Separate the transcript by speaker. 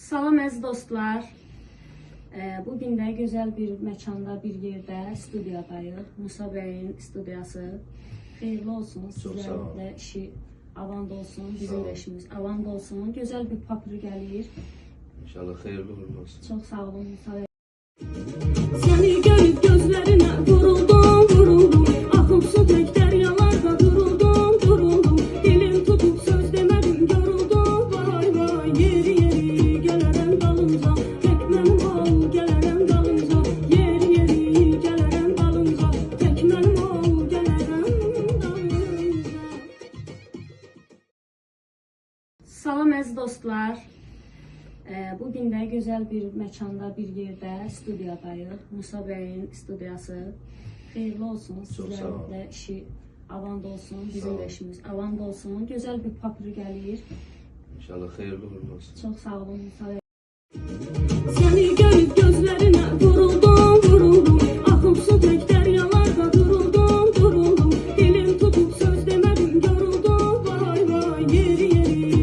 Speaker 1: Salam əziz dostlar. Bugün də gözəl bir məkanda, bir yerdə, studiyadayıq. Musa bəyin studiyası. Xeyirli olsun. Sizlərin də işi avand olsun. Bizim də işimiz avand olsun. Gözəl bir papır gəlir.
Speaker 2: İnşallah xeyirli uğurlu olsun.
Speaker 1: Çox sağ olun Musa bəy.
Speaker 3: Seni görüp gözlerine vuruldum Akıp su tek deryalarda duruldum Dilim tutup söz demedim yoruldum Vay vay yeri yeri geleren dalınca Tekmenim ol geleren dalınca Yeri yeri geleren dalınca Tekmenim ol geleren dalınca.
Speaker 1: Salam əziz dostlar. Bugün də gözəl bir məkanda, bir yerdə, studiyadayıq. Musa bəyin studiyası. Xeyirli olsun. Sizlərin də işi avand olsun. Bizim də işimiz avand olsun. Gözəl bir papır gəlir.
Speaker 2: İnşallah xeyirli uğurlu olsun.
Speaker 1: Çox sağ olun Musa bəy.
Speaker 3: Seni görüp gözlerine vuruldum Akıp su tek deryalarda duruldum Dilim tutup söz demedim yoruldum Vay vay yeri yeri